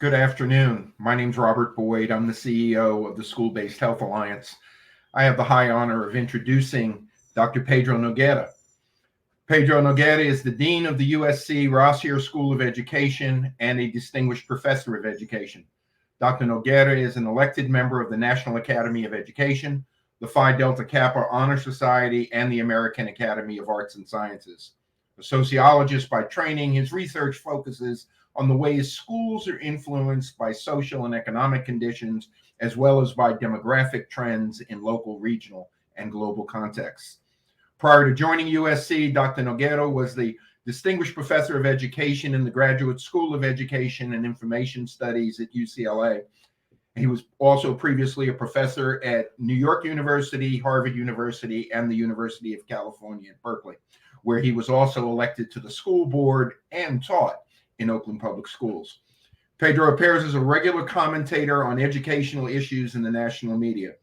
Good afternoon. My name's Robert Boyd. I'm the CEO of the School-Based Health Alliance. I have the high honor of introducing Dr. Pedro Noguera. Pedro Noguera is the Dean of the USC Rossier School of Education and a Distinguished Professor of Education. Dr. Noguera is an elected member of the National Academy of Education, the Phi Delta Kappa Honor Society, and the American Academy of Arts and Sciences. A sociologist by training, his research focuses on the ways schools are influenced by social and economic conditions, as well as by demographic trends in local, regional, and global contexts. Prior to joining USC, Dr. Noguera was the Distinguished Professor of Education in the Graduate School of Education and Information Studies at UCLA. He was also previously a professor at New York University, Harvard University, and the University of California at Berkeley, where he was also elected to the school board and taught in Oakland Public Schools. Pedro appears as a regular commentator on educational issues in the national media.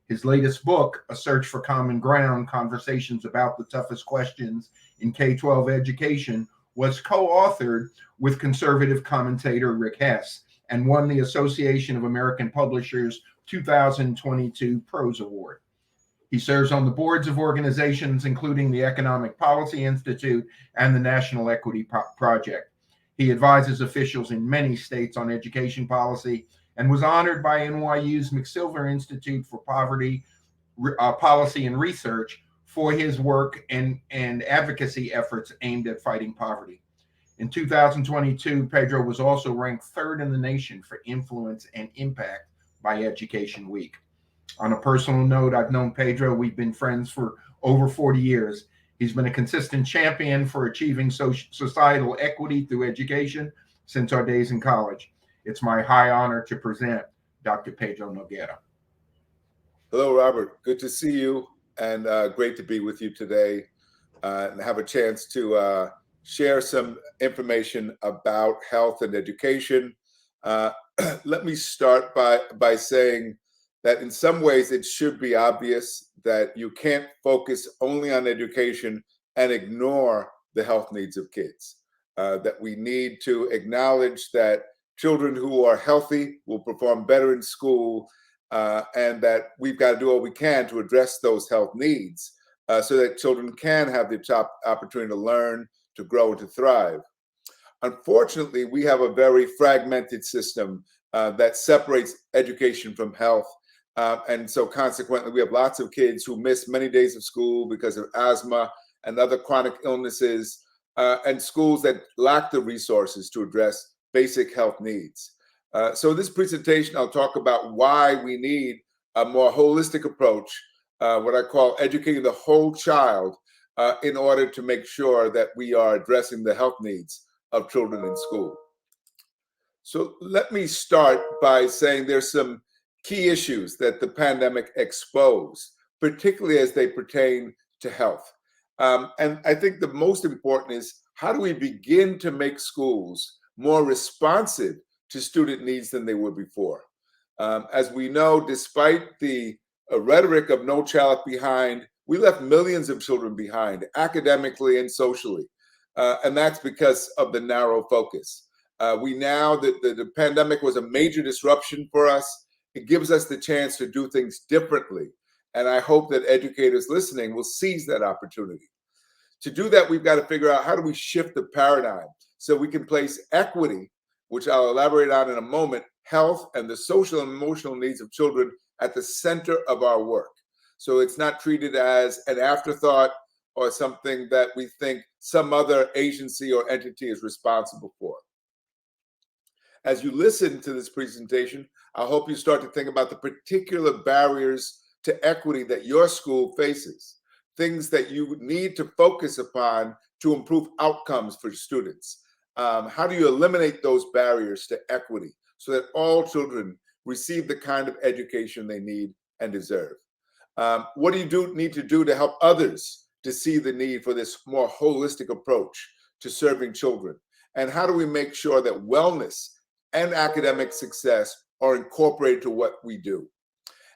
His latest book, A Search for Common Ground, Conversations About the Toughest Questions in K-12 Education, was co-authored with conservative commentator Rick Hess and won the Association of American Publishers 2022 Prose Award. He serves on the boards of organizations including the Economic Policy Institute and the National Equity Project. He advises officials in many states on education policy and was honored by NYU's McSilver Institute for Poverty Policy and Research for his work and advocacy efforts aimed at fighting poverty. In 2022, Pedro was also ranked third in the nation for influence and impact by Education Week. On a personal note, I've known Pedro. We've been friends for over 40 years. He's been a consistent champion for achieving societal equity through education since our days in college. It's my high honor to present Dr. Pedro Noguera. Hello, Robert. Good to see you, and great to be with you today and have a chance to share some information about health and education. Let me start by saying that in some ways it should be obvious that you can't focus only on education and ignore the health needs of kids, that we need to acknowledge that children who are healthy will perform better in school, and that we've got to do all we can to address those health needs so that children can have the top opportunity to learn, to grow, and to thrive. Unfortunately, we have a very fragmented system that separates education from health. And so consequently, we have lots of kids who miss many days of school because of asthma and other chronic illnesses, and schools that lack the resources to address basic health needs. So in this presentation, I'll talk about why we need a more holistic approach, what I call educating the whole child, in order to make sure that we are addressing the health needs of children in school. So let me start by saying there's some key issues that the pandemic exposed, particularly as they pertain to health. And I think the most important is, how do we begin to make schools more responsive to student needs than they were before? As we know, despite the rhetoric of No Child Left Behind, we left millions of children behind, academically and socially. And that's because of the narrow focus. The pandemic was a major disruption for us. It gives us the chance to do things differently. And I hope that educators listening will seize that opportunity. To do that, we've got to figure out, how do we shift the paradigm so we can place equity, which I'll elaborate on in a moment, health and the social and emotional needs of children at the center of our work. So it's not treated as an afterthought or something that we think some other agency or entity is responsible for. As you listen to this presentation, I hope you start to think about the particular barriers to equity that your school faces, things that you need to focus upon to improve outcomes for students. How do you eliminate those barriers to equity so that all children receive the kind of education they need and deserve? What do you need to do to help others to see the need for this more holistic approach to serving children? And how do we make sure that wellness and academic success are incorporated to what we do?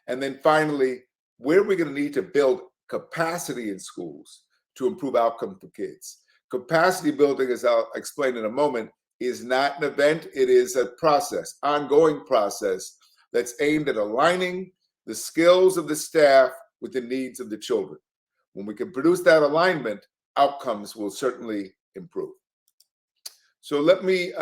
And then finally, where are we going to need to build capacity in schools to improve outcomes for kids? Capacity building, as I'll explain in a moment, is not an event. It is a process, ongoing process that's aimed at aligning the skills of the staff with the needs of the children. When we can produce that alignment, outcomes will certainly improve. So let me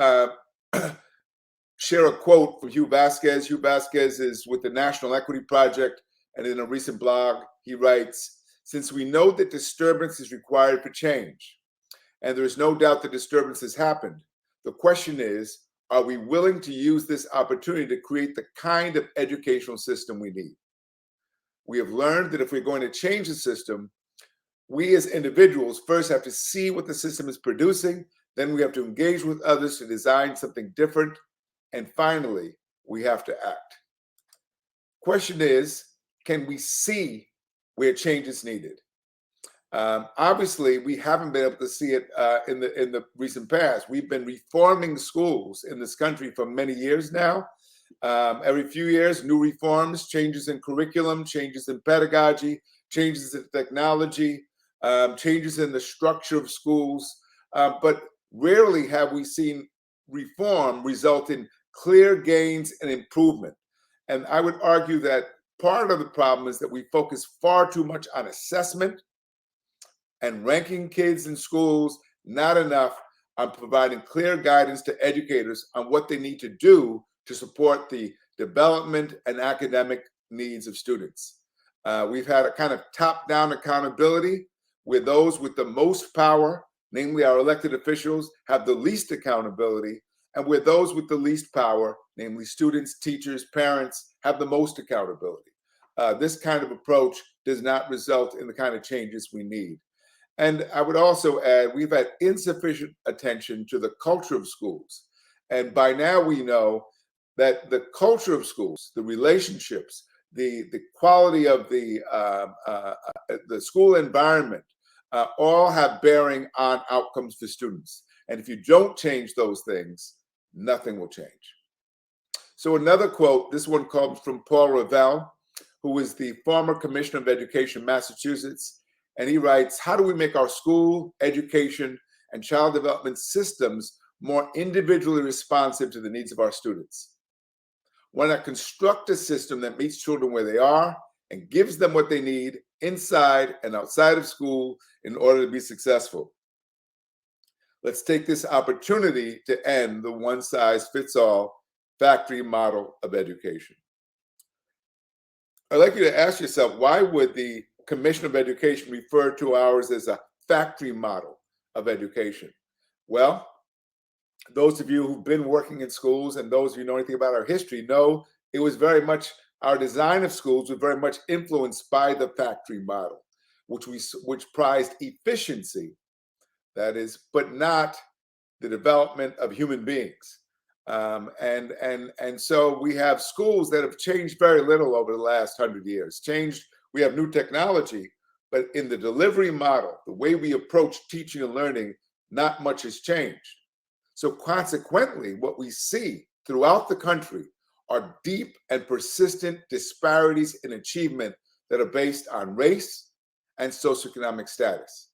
share a quote from Hugh Vasquez. Hugh Vasquez is with the National Equity Project, and in a recent blog, he writes, "Since we know that disturbance is required for change, and there is no doubt that disturbance has happened, the question is, are we willing to use this opportunity to create the kind of educational system we need? We have learned that if we're going to change the system, we as individuals first have to see what the system is producing, then we have to engage with others to design something different, and finally, we have to act." Question is, can we see where change is needed? Obviously, we haven't been able to see it in the recent past. We've been reforming schools in this country for many years now. Every few years, new reforms, changes in curriculum, changes in pedagogy, changes in technology, changes in the structure of schools. But rarely have we seen reform result in clear gains and improvement. And I would argue that part of the problem is that we focus far too much on assessment and ranking kids in schools, not enough on providing clear guidance to educators on what they need to do to support the development and academic needs of students. We've had a kind of top-down accountability where those with the most power, namely our elected officials, have the least accountability, and where those with the least power, namely students, teachers, parents, have the most accountability. This kind of approach does not result in the kind of changes we need. And I would also add, we've had insufficient attention to the culture of schools. And by now we know that the culture of schools, the relationships, the quality of the school environment, all have bearing on outcomes for students. And if you don't change those things, nothing will change. So another quote, this one comes from Paul Reville, who is the former Commissioner of Education, Massachusetts. And he writes, "How do we make our school, education, and child development systems more individually responsive to the needs of our students? Why not construct a system that meets children where they are and gives them what they need inside and outside of school in order to be successful? Let's take this opportunity to end the one-size-fits-all factory model of education." I'd like you to ask yourself, why would the Commission of Education refer to ours as a factory model of education? Well, those of you who've been working in schools and those of you who know anything about our history know it was very much, our design of schools was very much influenced by the factory model, which prized efficiency, that is, but not the development of human beings. And so we have schools that have changed very little over the last 100 years. We have new technology, but in the delivery model, the way we approach teaching and learning, not much has changed. So consequently, what we see throughout the country are deep and persistent disparities in achievement that are based on race and socioeconomic status.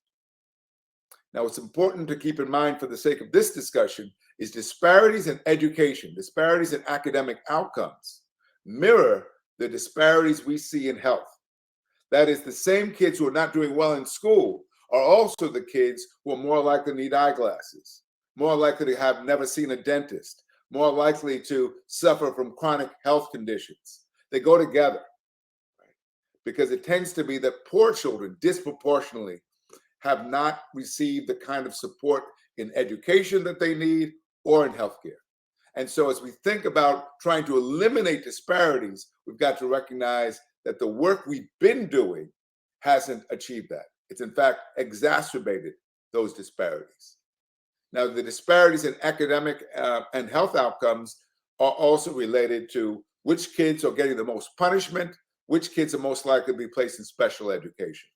Now, what's important to keep in mind for the sake of this discussion is disparities in education, disparities in academic outcomes mirror the disparities we see in health. That is, the same kids who are not doing well in school are also the kids who are more likely to need eyeglasses, more likely to have never seen a dentist, more likely to suffer from chronic health conditions. They go together, right? Because it tends to be that poor children disproportionately have not received the kind of support in education that they need or in healthcare. And so as we think about trying to eliminate disparities, we've got to recognize that the work we've been doing hasn't achieved that. It's in fact exacerbated those disparities. Now, the disparities in academic and health outcomes are also related to which kids are getting the most punishment, which kids are most likely to be placed in special education.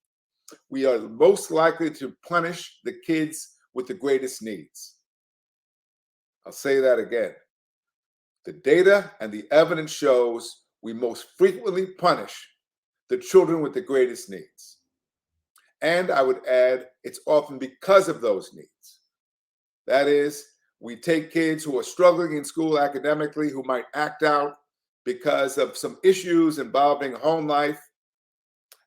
We are most likely to punish the kids with the greatest needs. I'll say that again. The data and the evidence shows we most frequently punish the children with the greatest needs. And I would add, it's often because of those needs. That is, We take kids who are struggling in school academically, who might act out because of some issues involving home life,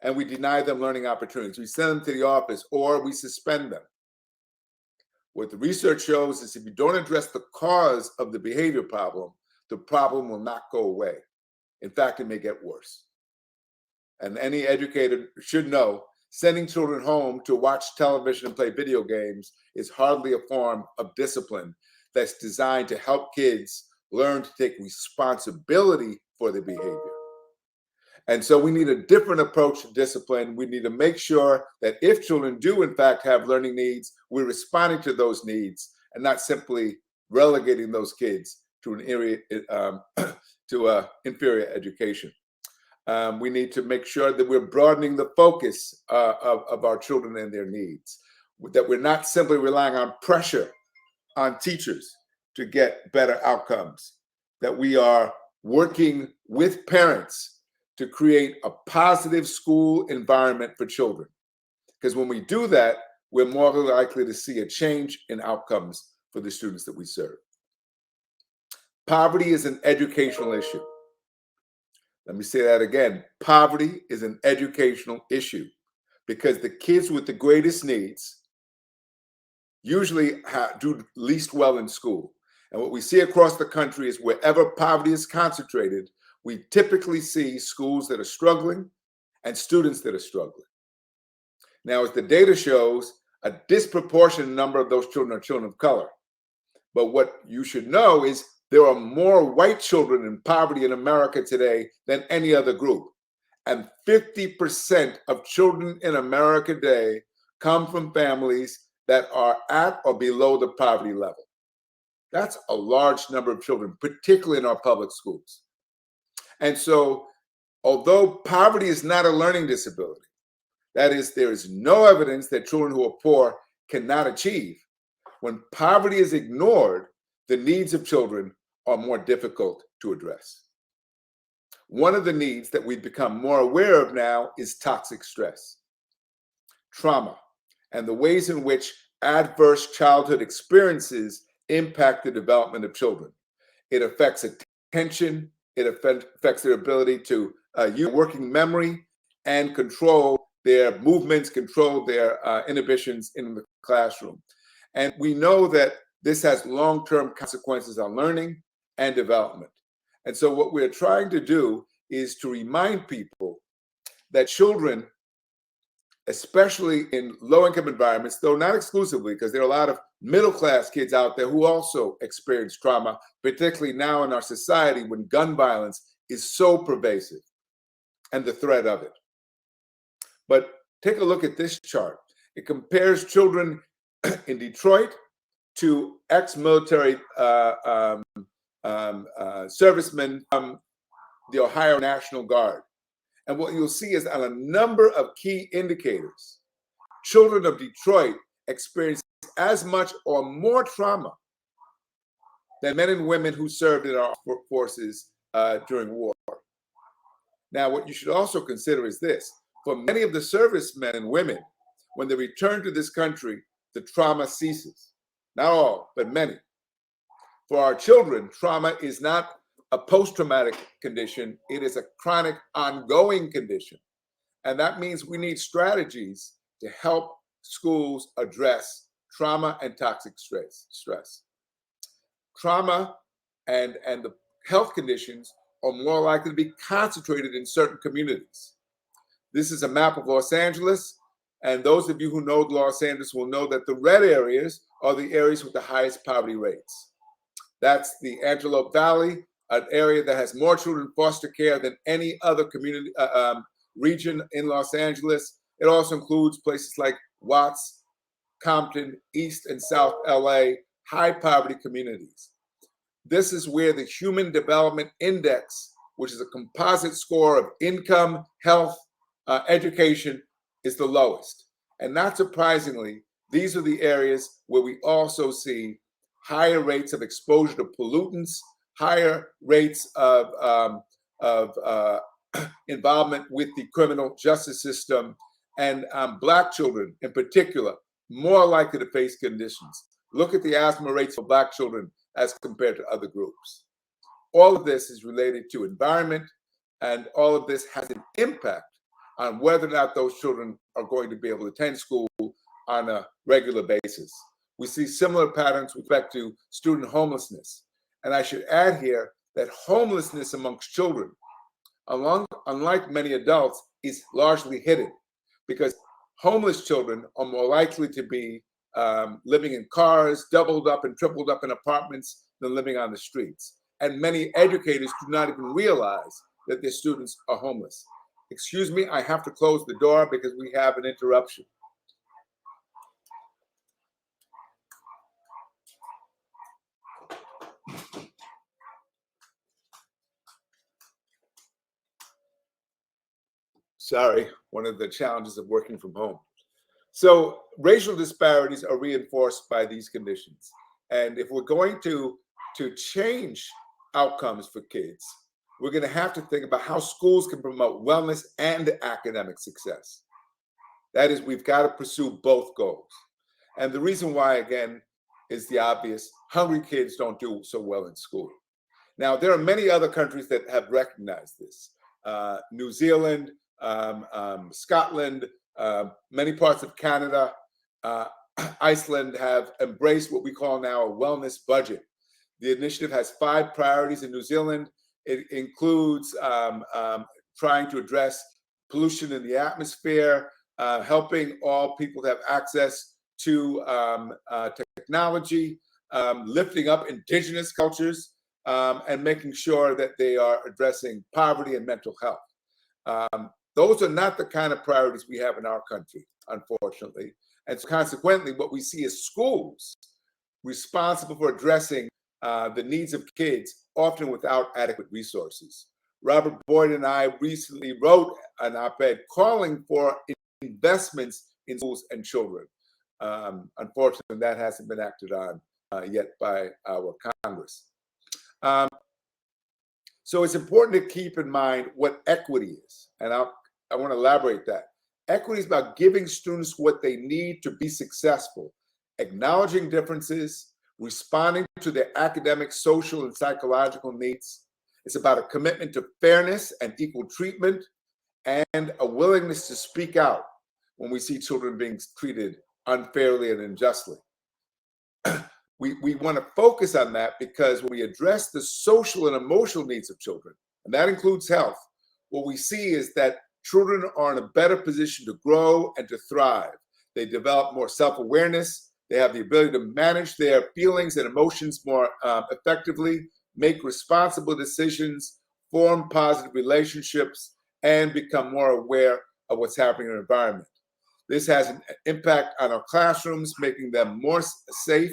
and we deny them learning opportunities. We send them to the office or we suspend them. What the research shows is if you don't address the cause of the behavior problem, the problem will not go away. In fact, it may get worse. And any educator should know sending children home to watch television and play video games is hardly a form of discipline that's designed to help kids learn to take responsibility for their behavior. And so we need a different approach to discipline. We need to make sure that if children do, in fact, have learning needs, we're responding to those needs and not simply relegating those kids to inferior education. We need to make sure that we're broadening the focus of our children and their needs, that we're not simply relying on pressure on teachers to get better outcomes, that we are working with parents to create a positive school environment for children. Because when we do that, we're more likely to see a change in outcomes for the students that we serve. Poverty is an educational issue. Let me say that again. Poverty is an educational issue because the kids with the greatest needs usually do least well in school. And what we see across the country is wherever poverty is concentrated, we typically see schools that are struggling and students that are struggling. Now, as the data shows, a disproportionate number of those children are children of color. But what you should know is there are more white children in poverty in America today than any other group. And 50% of children in America today come from families that are at or below the poverty level. That's a large number of children, particularly in our public schools. And so, although poverty is not a learning disability, that is, there is no evidence that children who are poor cannot achieve. When poverty is ignored, the needs of children are more difficult to address. One of the needs that we've become more aware of now is toxic stress, trauma, and the ways in which adverse childhood experiences impact the development of children. It affects attention, it affects their ability to use working memory and control their movements, control their inhibitions in the classroom. And we know that this has long-term consequences on learning and development. And so what we're trying to do is to remind people that children, especially in low-income environments, though not exclusively, because there are a lot of middle-class kids out there who also experience trauma, particularly now in our society when gun violence is so pervasive and the threat of it. But take a look at this chart. It compares children in Detroit to ex-military servicemen from the Ohio National Guard. And what you'll see is on a number of key indicators, children of Detroit experience as much or more trauma than men and women who served in our forces during war. Now, what you should also consider is this. For many of the servicemen and women, when they return to this country, the trauma ceases. Not all, but many. For our children, trauma is not a post-traumatic condition. It is a chronic, ongoing condition. And that means we need strategies to help schools address trauma and toxic stress. Trauma and the health conditions are more likely to be concentrated in certain communities. This is a map of Los Angeles, and those of you who know Los Angeles will know that the red areas are the areas with the highest poverty rates. That's the Antelope Valley, an area that has more children in foster care than any other community region in Los Angeles. It also includes places like Watts, Compton, East and South LA, high poverty communities. This is where the Human Development Index, which is a composite score of income, health, education, is the lowest. And not surprisingly, these are the areas where we also see higher rates of exposure to pollutants, higher rates of involvement with the criminal justice system, and Black children in particular, more likely to face conditions Look at the asthma rates for Black children as compared to other groups. All of this is related to environment, and all of this has an impact on whether or not those children are going to be able to attend school on a regular basis. We see similar patterns with respect to student homelessness. And I should add here that homelessness amongst children, unlike many adults, is largely hidden, because homeless children are more likely to be living in cars, doubled up and tripled up in apartments, than living on the streets. And many educators do not even realize that their students are homeless. Excuse me, I have to close the door because we have an interruption. Sorry, one of the challenges of working from home. So racial disparities are reinforced by these conditions. And if we're going to change outcomes for kids, we're going to have to think about how schools can promote wellness and academic success. That is, we've got to pursue both goals. And the reason why, again, is the obvious: hungry kids don't do so well in school. Now, there are many other countries that have recognized this. New Zealand, Scotland, many parts of Canada, Iceland have embraced what we call now a wellness budget. The initiative has 5 priorities in New Zealand. It includes trying to address pollution in the atmosphere, helping all people to have access to technology, lifting up indigenous cultures, and making sure that they are addressing poverty and mental health. Those are not the kind of priorities we have in our country, unfortunately. And so consequently, what we see is schools responsible for addressing the needs of kids, often without adequate resources. Robert Boyd and I recently wrote an op-ed calling for investments in schools and children. Unfortunately, that hasn't been acted on yet by our Congress. So it's important to keep in mind what equity is, and I want to elaborate that. Equity is about giving students what they need to be successful, acknowledging differences, responding to their academic, social, and psychological needs. It's about a commitment to fairness and equal treatment, and a willingness to speak out when we see children being treated unfairly and unjustly. We want to focus on that because when we address the social and emotional needs of children, and that includes health, what we see is that children are in a better position to grow and to thrive. They develop more self-awareness. They have the ability to manage their feelings and emotions more effectively, make responsible decisions, form positive relationships, and become more aware of what's happening in their environment. This has an impact on our classrooms, making them more safe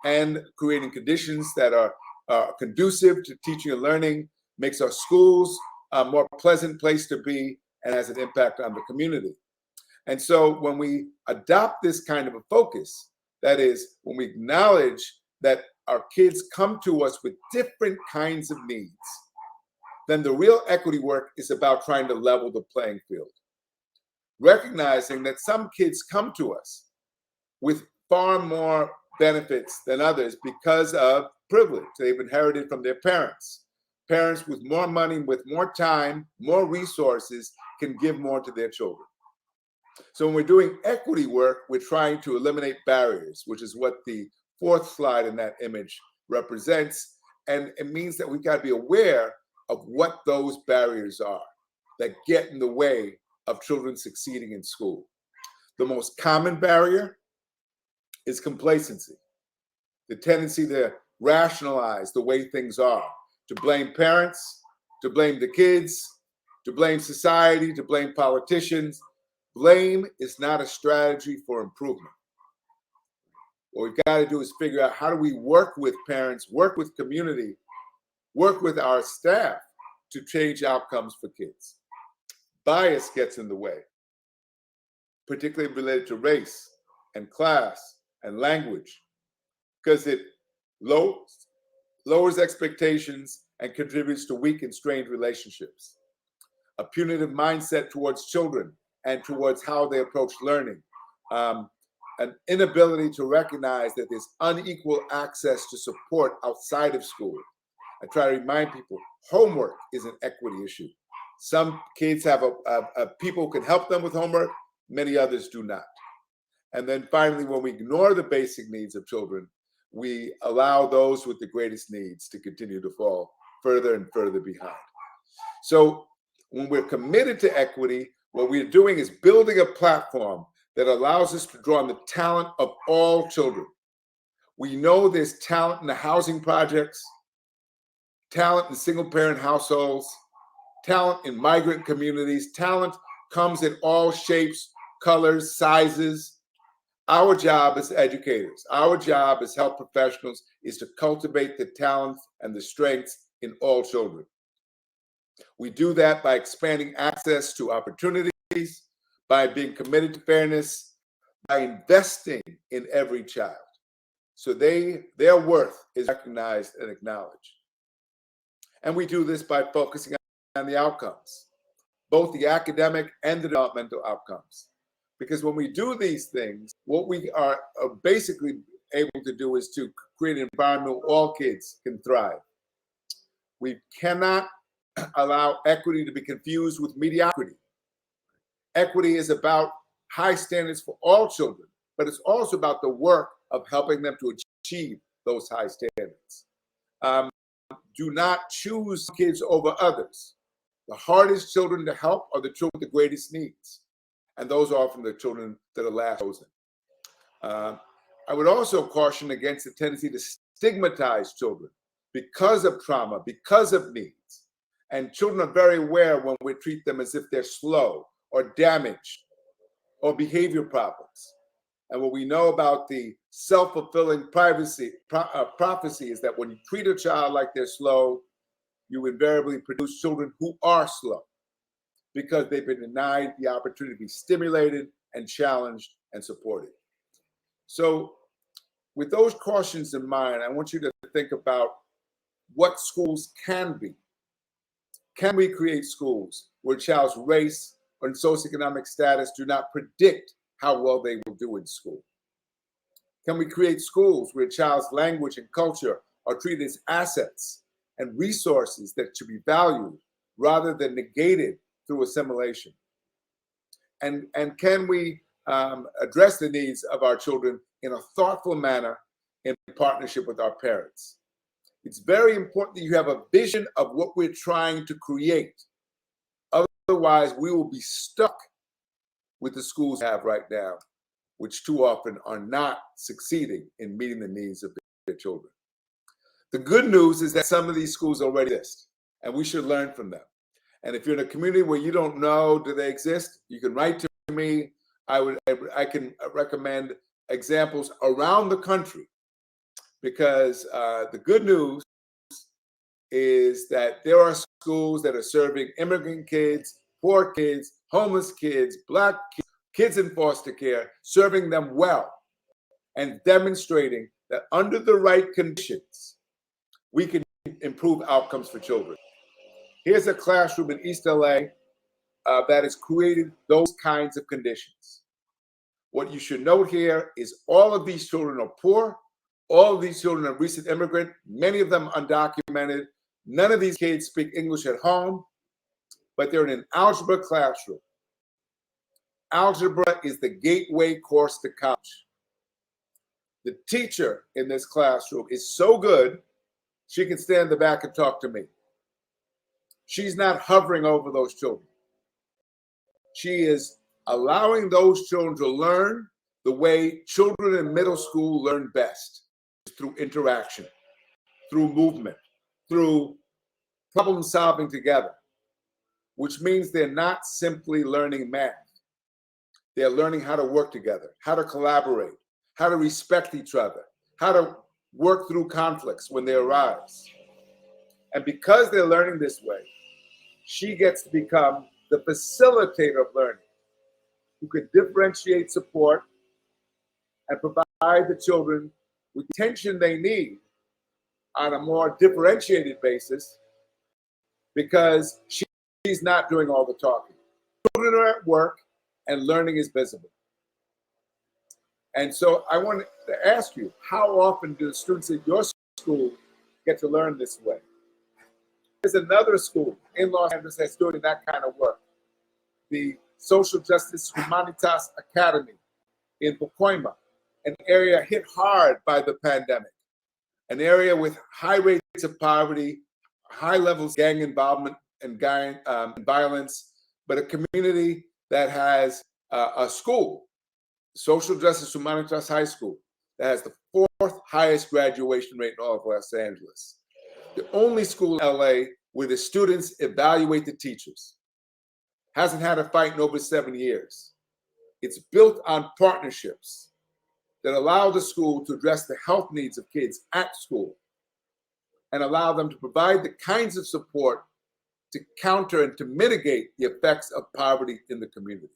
and creating conditions that are conducive to teaching and learning, makes our schools a more pleasant place to be, and has an impact on the community. And so when we adopt this kind of a focus, that is, when we acknowledge that our kids come to us with different kinds of needs, then the real equity work is about trying to level the playing field. Recognizing that some kids come to us with far more benefits than others because of privilege they've inherited from their parents. Parents with more money, with more time, more resources can give more to their children. So when we're doing equity work, we're trying to eliminate barriers, which is what the 4th slide in that image represents. And it means that we've got to be aware of what those barriers are that get in the way of children succeeding in school. The most common barrier is complacency, the tendency to rationalize the way things are, to blame parents, to blame the kids, to blame society, to blame politicians. Blame is not a strategy for improvement. What we've got to do is figure out, how do we work with parents, work with community, work with our staff to change outcomes for kids. Bias gets in the way, particularly related to race and class and language, because it lowers expectations and contributes to weak and strained relationships. A punitive mindset towards children and towards how they approach learning an inability to recognize that there's unequal access to support outside of school. I try to remind people, homework is an equity issue. Some kids have people who can help them with homework, many others do not. And then finally, when we ignore the basic needs of children, we allow those with the greatest needs to continue to fall further and further behind. So when we're committed to equity, what we're doing is building a platform that allows us to draw on the talent of all children. We know there's talent in the housing projects, talent in single-parent households, talent in migrant communities. Talent comes in all shapes, colors, sizes. Our job as educators, our job as health professionals is to cultivate the talents and the strengths in all children. We do that by expanding access to opportunities, by being committed to fairness, by investing in every child so their worth is recognized and acknowledged. And we do this by focusing on the outcomes, both the academic and the developmental outcomes. Because when we do these things, what we are basically able to do is to create an environment where all kids can thrive. We cannot allow equity to be confused with mediocrity. Equity is about high standards for all children, but it's also about the work of helping them to achieve those high standards. Do not choose kids over others. The hardest children to help are the children with the greatest needs. And those are often the children that are last chosen. I would also caution against the tendency to stigmatize children because of trauma, because of needs. And children are very aware when we treat them as if they're slow or damaged or behavior problems. And what we know about the self-fulfilling prophecy is that when you treat a child like they're slow, you invariably produce children who are slow because they've been denied the opportunity to be stimulated and challenged and supported. So with those cautions in mind, I want you to think about what schools can be. Can we create schools where a child's race or socioeconomic status do not predict how well they will do in school? Can we create schools where a child's language and culture are treated as assets and resources that should be valued rather than negated through assimilation? And can we address the needs of our children in a thoughtful manner in partnership with our parents? It's very important that you have a vision of what we're trying to create. Otherwise, we will be stuck with the schools we have right now, which too often are not succeeding in meeting the needs of their children. The good news is that some of these schools already exist, and we should learn from them. And if you're in a community where you don't know do they exist, you can write to me. I can recommend examples around the country, because the good news is that there are schools that are serving immigrant kids, poor kids, homeless kids, Black kids, kids in foster care, serving them well and demonstrating that under the right conditions, we can improve outcomes for children. Here's a classroom in East LA that has created those kinds of conditions. What you should note here is all of these children are poor. All of these children are recent immigrant, many of them undocumented. None of these kids speak English at home, but they're in an algebra classroom. Algebra is the gateway course to college. The teacher in this classroom is so good, she can stand in the back and talk to me. She's not hovering over those children. She is allowing those children to learn the way children in middle school learn best, through interaction, through movement, through problem solving together, which means they're not simply learning math. They're learning how to work together, how to collaborate, how to respect each other, how to work through conflicts when they arise. And because they're learning this way, she gets to become the facilitator of learning, who can differentiate support and provide the children with the attention they need on a more differentiated basis, because she's not doing all the talking. Children are at work and learning is visible. And so I want to ask you, how often do the students at your school get to learn this way? There's another school in Los Angeles that's doing that kind of work. The Social Justice Humanitas Academy in Pacoima, an area hit hard by the pandemic, an area with high rates of poverty, high levels of gang involvement and gang violence, but a community that has a school, Social Justice Humanitas High School, that has the fourth highest graduation rate in all of Los Angeles. The only school in LA where the students evaluate the teachers. Hasn't had a fight in over 7 years. It's built on partnerships that allow the school to address the health needs of kids at school and allow them to provide the kinds of support to counter and to mitigate the effects of poverty in the community.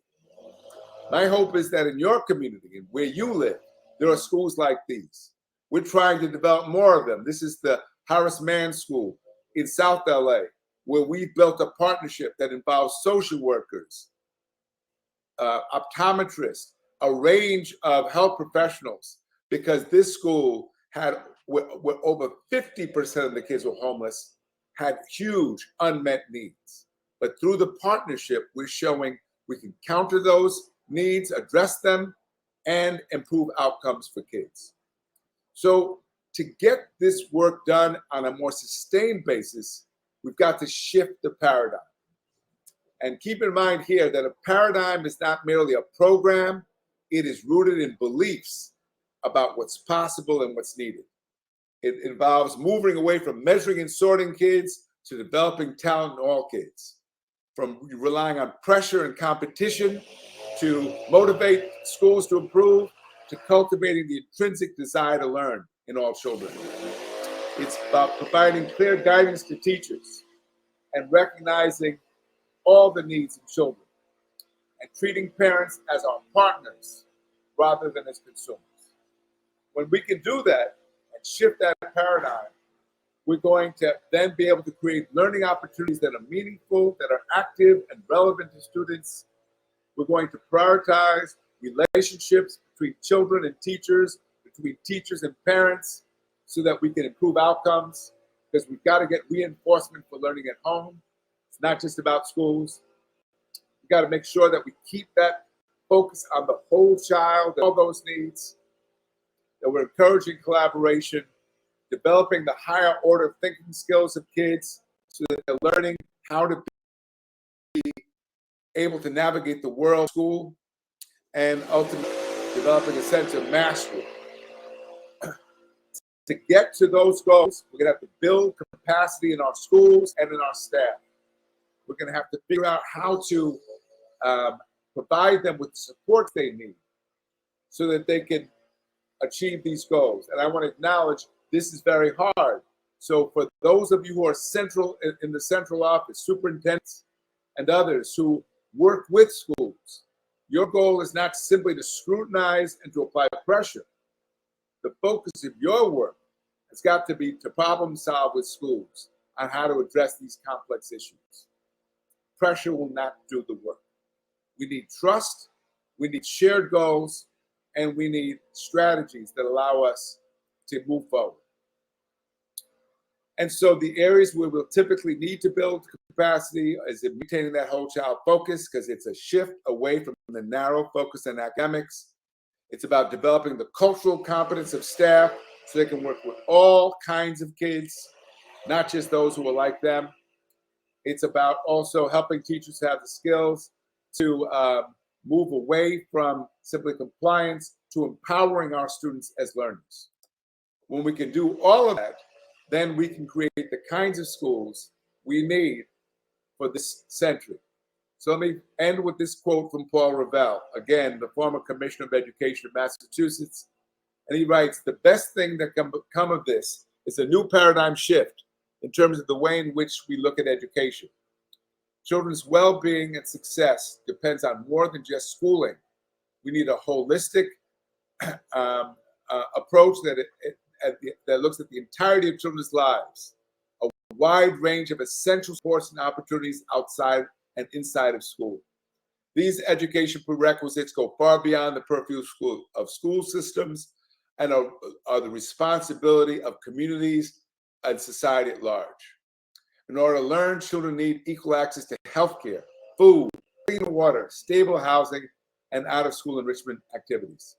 My hope is that in your community and where you live, there are schools like these. We're trying to develop more of them. This is the Horace Mann School in South LA, where we built a partnership that involves social workers, optometrists, a range of health professionals, because this school had, where over 50% of the kids were homeless, had huge unmet needs. But through the partnership, we're showing we can counter those needs, address them, and improve outcomes for kids. So to get this work done on a more sustained basis, we've got to shift the paradigm. And keep in mind here that a paradigm is not merely a program, it is rooted in beliefs about what's possible and what's needed. It involves moving away from measuring and sorting kids to developing talent in all kids, from relying on pressure and competition to motivate schools to improve, to cultivating the intrinsic desire to learn in all children. It's about providing clear guidance to teachers and recognizing all the needs of children and treating parents as our partners rather than as consumers. When we can do that and shift that paradigm, we're going to then be able to create learning opportunities that are meaningful, that are active and relevant to students. We're going to prioritize relationships between children and teachers, between teachers and parents, so that we can improve outcomes, because we've got to get reinforcement for learning at home. It's not just about schools. We've got to make sure that we keep that focus on the whole child and all those needs, that we're encouraging collaboration, developing the higher order thinking skills of kids so that they're learning how to be able to navigate the world school, and ultimately developing a sense of mastery. To get to those goals, we're going to have to build capacity in our schools and in our staff. We're going to have to figure out how to provide them with the support they need so that they can achieve these goals. And I want to acknowledge this is very hard. So for those of you who are central in the central office, superintendents and others who work with schools, your goal is not simply to scrutinize and to apply pressure. The focus of your work has got to be to problem solve with schools on how to address these complex issues. Pressure will not do the work. We need trust, we need shared goals, and we need strategies that allow us to move forward. And so the areas where we'll typically need to build capacity is in maintaining that whole child focus, because it's a shift away from the narrow focus on academics. It's about developing the cultural competence of staff so they can work with all kinds of kids, not just those who are like them. It's about also helping teachers have the skills to move away from simply compliance to empowering our students as learners. When we can do all of that, then we can create the kinds of schools we need for this century. So let me end with this quote from Paul Reville, again, the former Commissioner of Education of Massachusetts. And he writes, "The best thing that can come of this is a new paradigm shift in terms of the way in which we look at education. Children's well-being and success depends on more than just schooling. We need a holistic approach that looks at the entirety of children's lives, a wide range of essential supports and opportunities outside and inside of school. These education prerequisites go far beyond the purview of school systems and are the responsibility of communities and society at large. In order to learn, children need equal access to healthcare, food, clean water, stable housing, and out-of-school enrichment activities.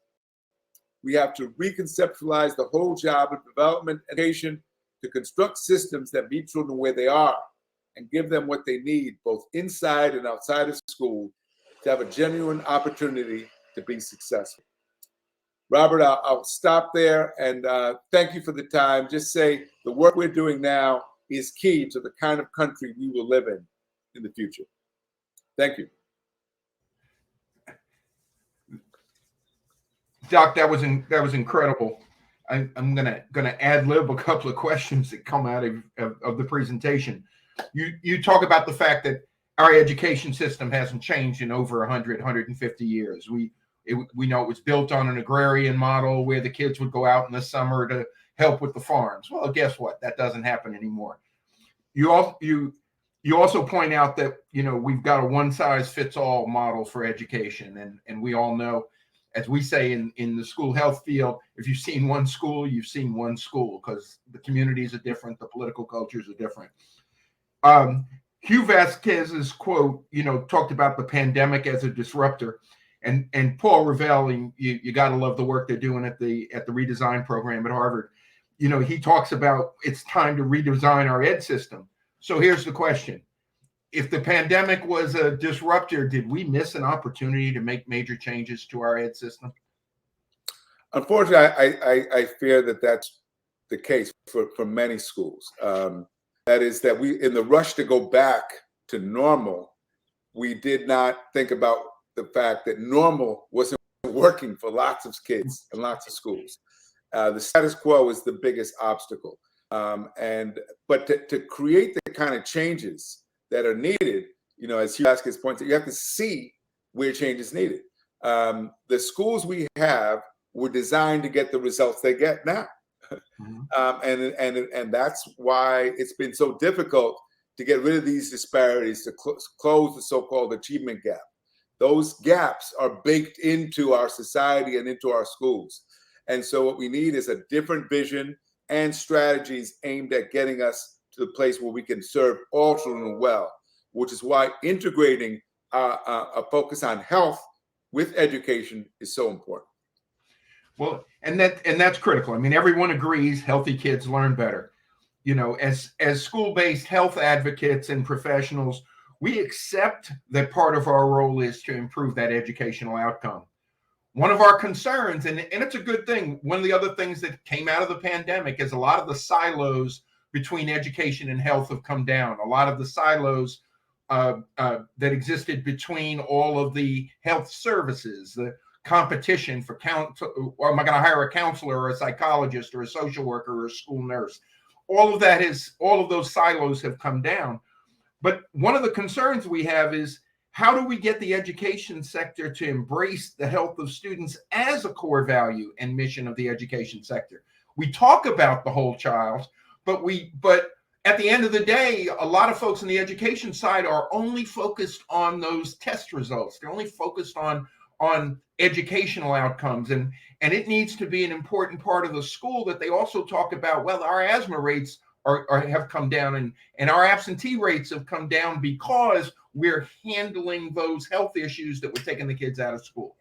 We have to reconceptualize the whole job of development and education to construct systems that meet children where they are and give them what they need, both inside and outside of school, to have a genuine opportunity to be successful. Robert, I'll stop there, and thank you for the time. Just say the work we're doing now is key to the kind of country we will live in the future. Thank you. Doc, that was incredible. I'm gonna ad lib a couple of questions that come out of the presentation. You talk about the fact that our education system hasn't changed in over 150 years. We know it was built on an agrarian model where the kids would go out in the summer to help with the farms. Well, guess what? That doesn't happen anymore. You also point out that we've got a one-size-fits-all model for education, and we all know, as we say in the school health field, if you've seen one school, you've seen one school, because the communities are different, the political cultures are different. Hugh Vasquez's quote, talked about the pandemic as a disruptor, and Paul Reville, you got to love the work they're doing at the redesign program at Harvard. He talks about it's time to redesign our ed system. So here's the question. If the pandemic was a disruptor, did we miss an opportunity to make major changes to our ed system? Unfortunately, I fear that that's the case for many schools. That is that we, in the rush to go back to normal, we did not think about the fact that normal wasn't working for lots of kids and lots of schools. The status quo is the biggest obstacle. But to create the kind of changes that are needed, as Hugh Vasquez points out, you have to see where change is needed. The schools we have were designed to get the results they get now. And that's why it's been so difficult to get rid of these disparities, to close the so-called achievement gap. Those gaps are baked into our society and into our schools. And so what we need is a different vision and strategies aimed at getting us to the place where we can serve all children well, which is why integrating a focus on health with education is so important. Well, and that's critical. I mean, everyone agrees healthy kids learn better. As school-based health advocates and professionals, we accept that part of our role is to improve that educational outcome. One of our concerns, and it's a good thing, one of the other things that came out of the pandemic is a lot of the silos between education and health have come down. A lot of the silos that existed between all of the health services, the competition for or am I going to hire a counselor or a psychologist or a social worker or a school nurse? All of those silos have come down. But one of the concerns we have is, how do we get the education sector to embrace the health of students as a core value and mission of the education sector? We talk about the whole child, but at the end of the day, a lot of folks in the education side are only focused on those test results. They're only focused on educational outcomes, and it needs to be an important part of the school that they also talk about. Well, our asthma rates have come down, and our absentee rates have come down because we're handling those health issues that we're taking the kids out of school.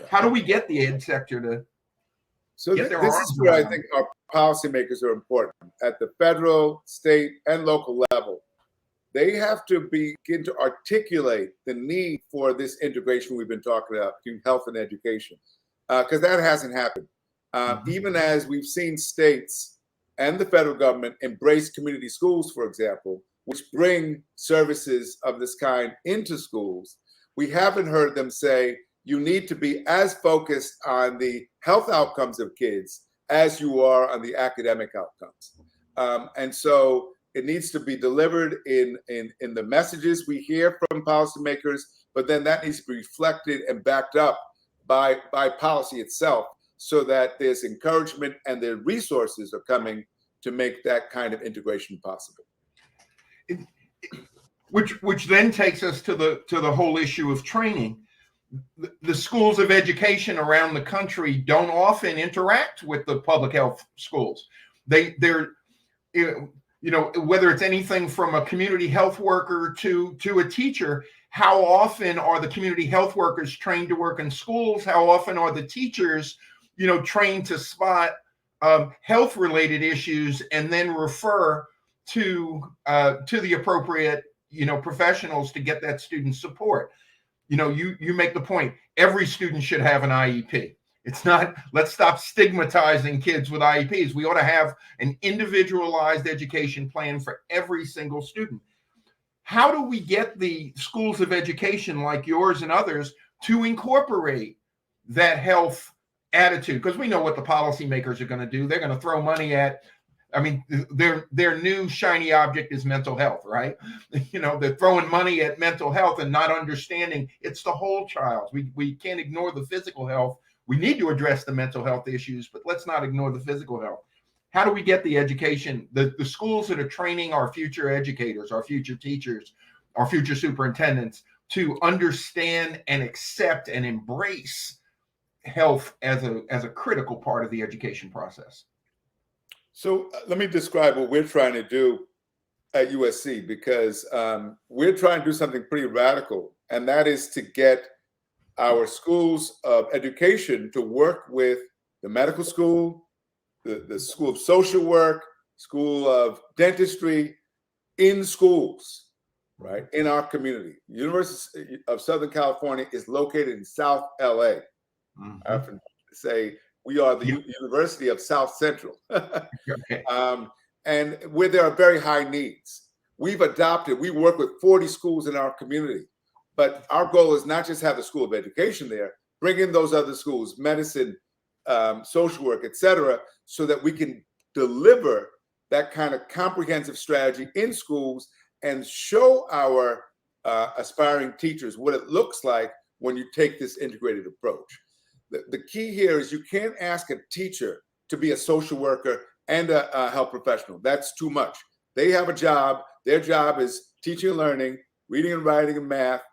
How do we get the ed sector to get their arms around? This is where I think our policymakers are important at the federal, state, and local level. They have to begin to articulate the need for this integration we've been talking about between health and education, because that hasn't happened. Even as we've seen states and the federal government embrace community schools, for example, which bring services of this kind into schools, we haven't heard them say, you need to be as focused on the health outcomes of kids as you are on the academic outcomes. And so it needs to be delivered in the messages we hear from policymakers, but then that needs to be reflected and backed up by policy itself, so that there's encouragement and the resources are coming to make that kind of integration possible. which then takes us to the whole issue of training. The schools of education around the country don't often interact with the public health schools. They're whether it's anything from a community health worker to a teacher, how often are the community health workers trained to work in schools? How often are the teachers, trained to spot health related issues and then refer to the appropriate, professionals to get that student support? You make the point, every student should have an IEP. It's not, let's stop stigmatizing kids with IEPs. We ought to have an individualized education plan for every single student. How do we get the schools of education like yours and others to incorporate that health attitude? Because we know what the policymakers are going to do. They're going to throw money at, their new shiny object is mental health, right? They're throwing money at mental health and not understanding it's the whole child. We can't ignore the physical health. We need to address the mental health issues, but let's not ignore the physical health. How do we get the education, the schools that are training our future educators, our future teachers, our future superintendents to understand and accept and embrace health as a critical part of the education process? So let me describe what we're trying to do at USC, because we're trying to do something pretty radical, and that is to get our schools of education to work with the medical school, the School of Social Work, School of Dentistry in schools, right, in our community. University of Southern California is located in South LA. Mm-hmm. I often say we are the University of South Central. Okay. And where there are very high needs. We work with 40 schools in our community. But our goal is not just have the School of Education there, bring in those other schools, medicine, social work, et cetera, so that we can deliver that kind of comprehensive strategy in schools and show our aspiring teachers what it looks like when you take this integrated approach. The key here is you can't ask a teacher to be a social worker and a health professional. That's too much. They have a job. Their job is teaching and learning, reading and writing and math.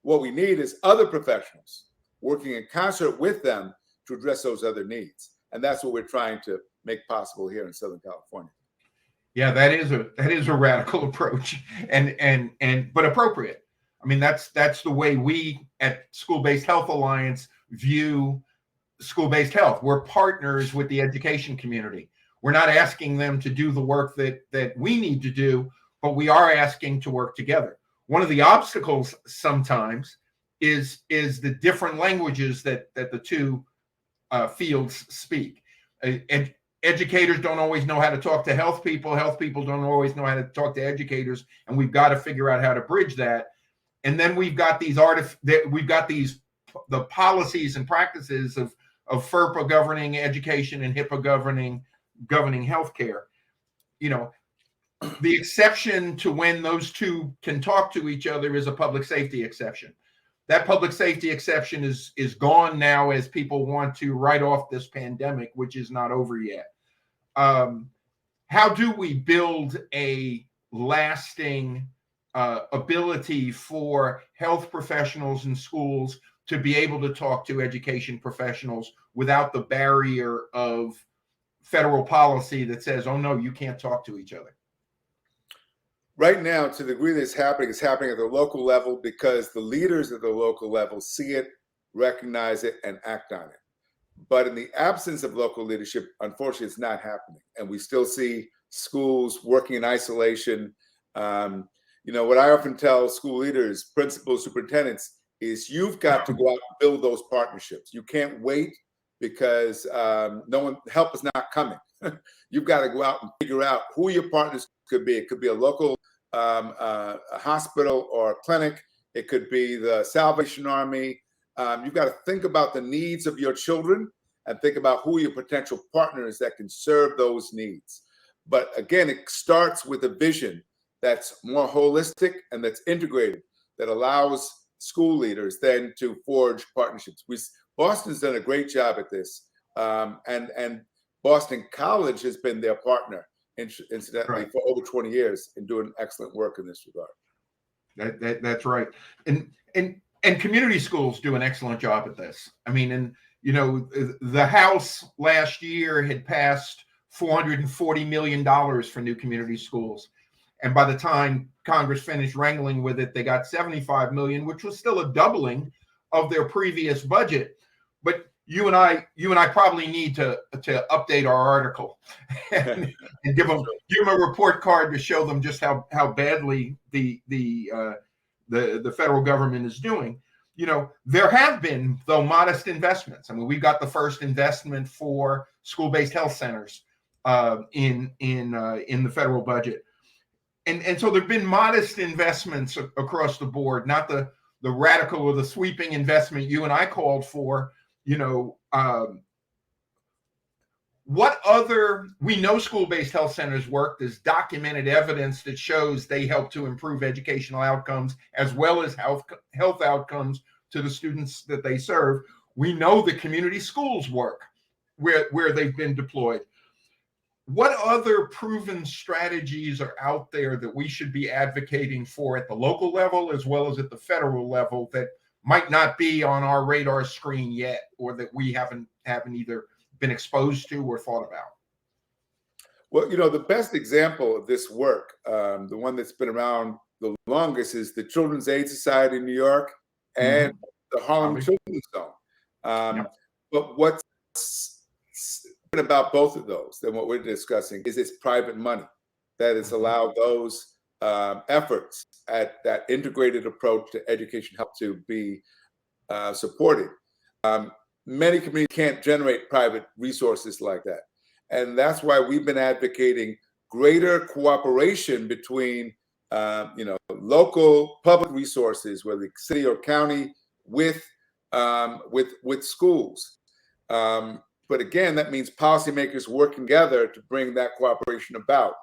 What we need is other professionals working in concert with them to address those other needs. And that's what we're trying to make possible here in Southern California. Yeah, that is a radical approach but appropriate. That's the way we at School-Based Health Alliance view school-based health. We're partners with the education community. We're not asking them to do the work that we need to do, but we are asking to work together. One of the obstacles sometimes is the different languages that the two fields speak. Educators don't always know how to talk to health people. Health people don't always know how to talk to educators, and we've got to figure out how to bridge that. And then we've got the policies and practices of FERPA governing education and HIPAA governing healthcare. The exception to when those two can talk to each other is a public safety exception. That public safety exception is gone now as people want to write off this pandemic, which is not over yet. How do we build a lasting ability for health professionals in schools to be able to talk to education professionals without the barrier of federal policy that says, oh, no, you can't talk to each other? Right now, to the degree that it's happening at the local level because the leaders at the local level see it, recognize it, and act on it. But in the absence of local leadership, unfortunately, it's not happening. And we still see schools working in isolation. What I often tell school leaders, principals, superintendents, is you've got to go out and build those partnerships. You can't wait because help is not coming. You've got to go out and figure out who your partners could be. It could be a local a hospital or a clinic. It could be the Salvation Army. You've got to think about the needs of your children and think about who are your potential partners that can serve those needs. But again, it starts with a vision that's more holistic and that's integrated, that allows school leaders then to forge partnerships. Boston's done a great job at this. And Boston College has been their partner, incidentally, right, for over 20 years in doing excellent work in this regard. That's right. And community schools do an excellent job at this. I mean, and the House last year had passed $440 million for new community schools. And by the time Congress finished wrangling with it, they got 75 million, which was still a doubling of their previous budget. But you and I probably need to update our article and give them a report card to show them just how badly the federal government is doing. There have been, though, modest investments. I mean, we've got the first investment for school-based health centers in the federal budget. And so there have been modest investments across the board, not the radical or the sweeping investment you and I called for. We know school-based health centers work. There's documented evidence that shows they help to improve educational outcomes as well as health outcomes to the students that they serve. We know the community schools work where they've been deployed. What other proven strategies are out there that we should be advocating for at the local level as well as at the federal level that might not be on our radar screen yet, or that we haven't either been exposed to or thought about? Well, the best example of this work, the one that's been around the longest, is the Children's Aid Society in New York and the Harlem Children's Zone. But what's about both of those than what we're discussing is it's private money that has allowed those efforts at that integrated approach to education help to be supported. Many communities can't generate private resources like that. And that's why we've been advocating greater cooperation between local public resources, whether it's city or county, with schools. But again, that means policymakers working together to bring that cooperation about.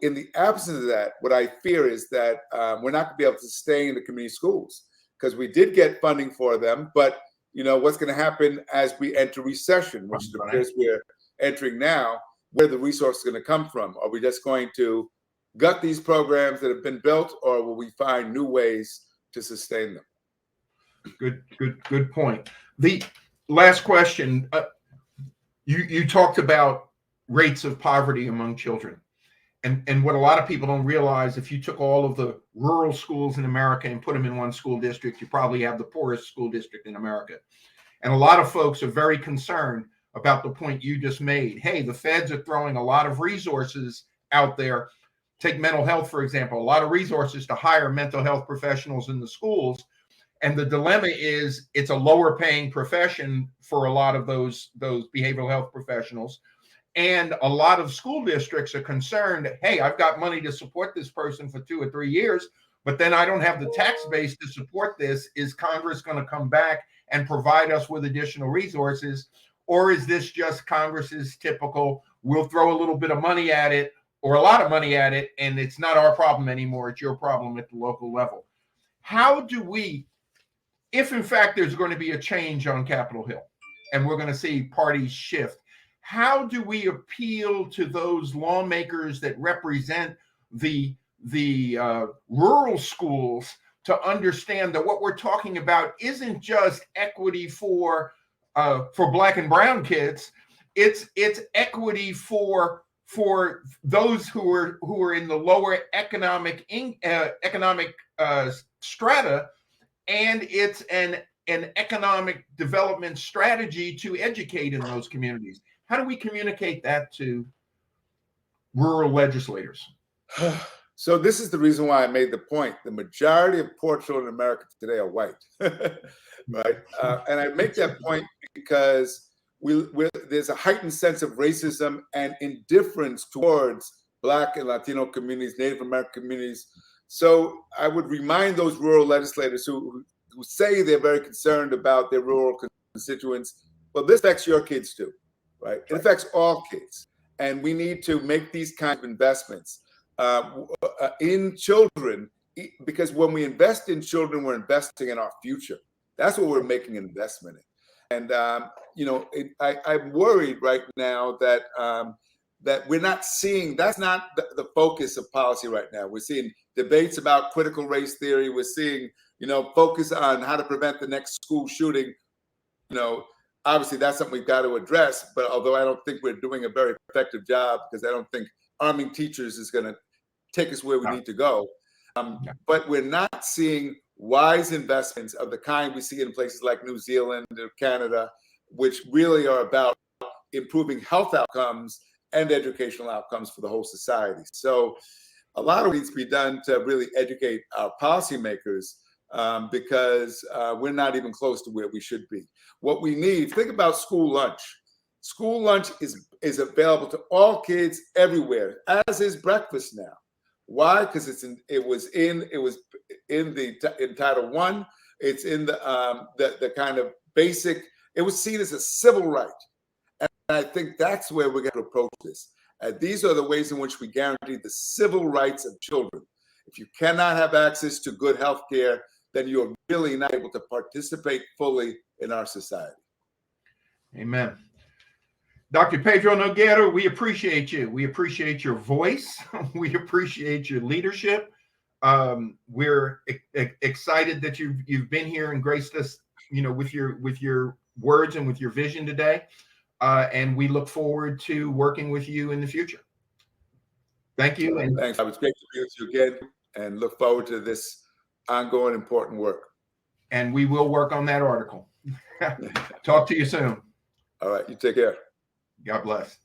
In the absence of that, what I fear is that we're not going to be able to sustain the community schools, because we did get funding for them. But what's going to happen as we enter recession, which appears we're entering now, where the resources are going to come from? Are we just going to gut these programs that have been built, or will we find new ways to sustain them? Good point. The last question. You talked about rates of poverty among children. And what a lot of people don't realize, if you took all of the rural schools in America and put them in one school district, you probably have the poorest school district in America. And a lot of folks are very concerned about the point you just made. Hey, the feds are throwing a lot of resources out there. Take mental health, for example, a lot of resources to hire mental health professionals in the schools. And the dilemma is it's a lower paying profession for a lot of those behavioral health professionals. And a lot of school districts are concerned, hey, I've got money to support this person for 2 or 3 years, but then I don't have the tax base to support this. Is Congress going to come back and provide us with additional resources? Or is this just Congress's typical, we'll throw a little bit of money at it or a lot of money at it, and it's not our problem anymore, it's your problem at the local level? How do we, if in fact there's going to be a change on Capitol Hill and we're going to see parties shift, how do we appeal to those lawmakers that represent the rural schools to understand that what we're talking about isn't just equity for Black and brown kids, it's equity for those who are in the lower economic strata, and it's an economic development strategy to educate in those communities. How do we communicate that to rural legislators? So this is the reason why I made the point. The majority of poor children in America today are white, right? And I make that point because there's a heightened sense of racism and indifference towards Black and Latino communities, Native American communities. So I would remind those rural legislators who say they're very concerned about their rural constituents, well, this affects your kids too, right? It affects all kids. And we need to make these kinds of investments in children, because when we invest in children, we're investing in our future. That's what we're making an investment in. And, I'm worried right now that that we're not seeing. That's not the focus of policy right now. We're seeing debates about critical race theory. We're seeing, focus on how to prevent the next school shooting. Obviously that's something we've got to address, but although I don't think we're doing a very effective job, because I don't think arming teachers is going to take us where we need to go. But we're not seeing wise investments of the kind we see in places like New Zealand or Canada, which really are about improving health outcomes and educational outcomes for the whole society. So a lot of needs to be done to really educate our policymakers, because we're not even close to where we should be. What we need, think about school lunch. School lunch is available to all kids everywhere, as is breakfast now. Why? Because it was in Title I. It's in the kind of basic. It was seen as a civil right, and I think that's where we're going to approach this. These are the ways in which we guarantee the civil rights of children. If you cannot have access to good health care, then you're really not able to participate fully in our society. Amen. Dr. Pedro Noguera, we appreciate you. We appreciate your voice. We appreciate your leadership. We're excited that you've been here and graced us, with your words and with your vision today. And we look forward to working with you in the future. Thank you. And thanks. It was great to be with you again, and look forward to this ongoing important work. And we will work on that article. Talk to you soon. All right. You take care. God bless.